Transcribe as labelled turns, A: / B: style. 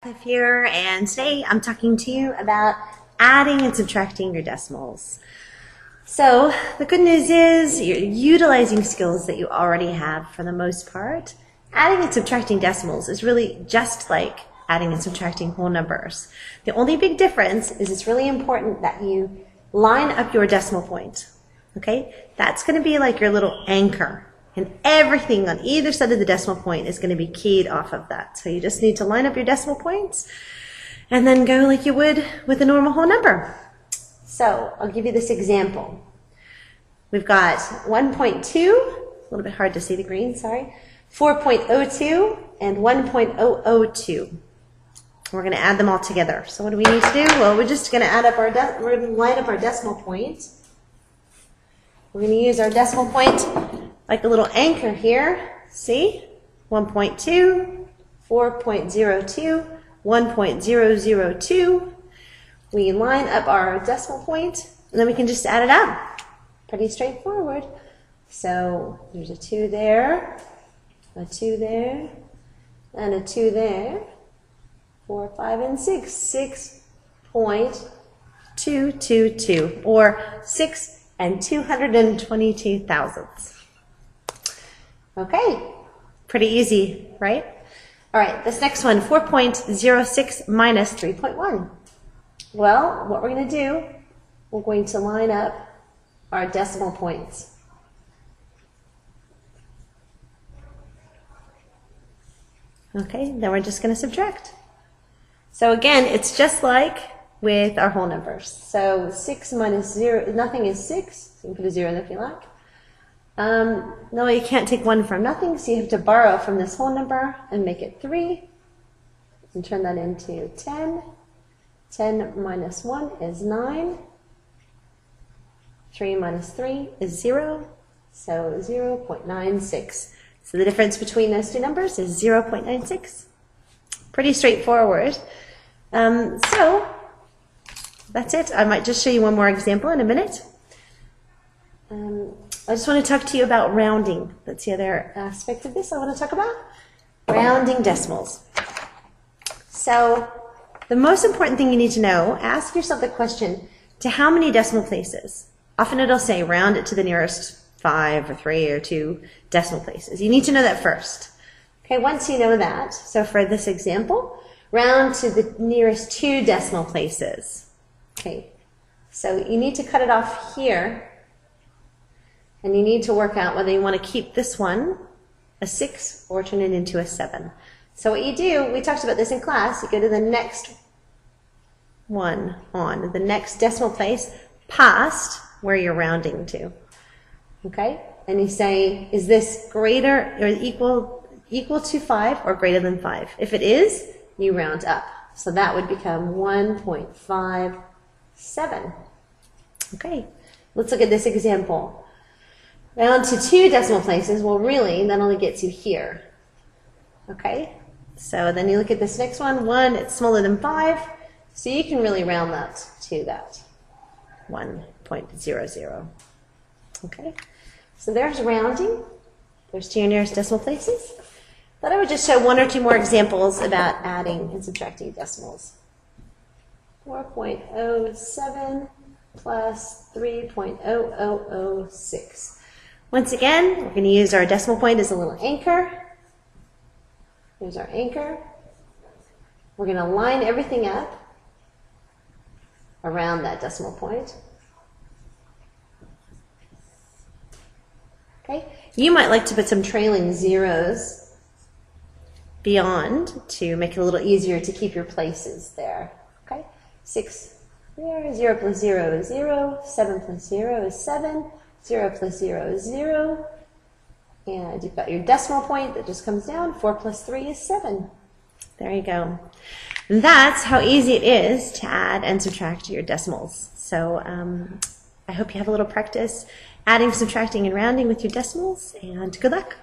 A: Radcliffe here, and today I'm talking to you about adding and subtracting your decimals. So the good news is you're utilizing skills that you already have for the most part. Adding and subtracting decimals is really just like adding and subtracting whole numbers. The only big difference is it's really important that you line up your decimal point. Okay? That's going to be like your little anchor. And everything on either side of the decimal point is going to be keyed off of that. So you just need to line up your decimal points and then go like you would with a normal whole number. So I'll give you this example. We've got 1.2, a little bit hard to see the green, sorry, 4.02 and 1.002. We're going to add them all together. So what do we need to do? Well, we're just going to add up we're going to line up our decimal point. We're going to use our decimal point like a little anchor here. See? 1.2, 4.02, 1.002. We line up our decimal point, and then we can just add it up. Pretty straightforward. So there's a 2 there, a 2 there, and a 2 there. 4, 5, and 6. 6.222, or 6 and 222 thousandths. Okay, pretty easy, right? All right, this next one, 4.06 minus 3.1. Well, what we're going to do, we're going to line up our decimal points. Okay, then we're just going to subtract. So again, it's just like with our whole numbers. So 6 minus 0, nothing is 6. So you can put a 0 in there if you like. No, you can't take 1 from nothing, so you have to borrow from this whole number and make it 3. And turn that into 10. 10 minus 1 is 9. 3 minus 3 is 0. So 0.96. So the difference between those two numbers is 0.96. Pretty straightforward. So that's it. I might just show you one more example in a minute. I just want to talk to you about rounding. That's the other aspect of this I want to talk about. Rounding decimals. So the most important thing you need to know, ask yourself the question, to how many decimal places? Often it'll say round it to the nearest 5 or 3 or 2 decimal places. You need to know that first. Okay, once you know that, so for this example, round to the nearest 2 decimal places. Okay, so you need to cut it off here, and you need to work out whether you want to keep this one a 6 or turn it into a 7. So what you do, we talked about this in class, you go to the next one on, the next decimal place past where you're rounding to. Okay, and you say, is this greater or equal to 5 or greater than 5? If it is, you round up. So that would become 1.57. Okay, let's look at this example. Round to 2 decimal places, well really, that only gets you here. Okay, so then you look at this next one, 1, it's smaller than 5, so you can really round that to that 1.00. Okay, so there's rounding. There's 2 nearest decimal places. But I would just show 1 or 2 more examples about adding and subtracting decimals. 4.07 plus 3.0006. Once again, we're going to use our decimal point as a little anchor. Here's our anchor. We're going to line everything up around that decimal point. Okay. You might like to put some trailing zeros beyond to make it a little easier to keep your places there. Okay, 6 there, 0 plus 0 is 0, 7 plus 0 is 7, 0 plus 0 is 0, and you've got your decimal point that just comes down, 4 plus 3 is 7. There you go. And that's how easy it is to add and subtract your decimals. So I hope you have a little practice adding, subtracting, and rounding with your decimals, and good luck.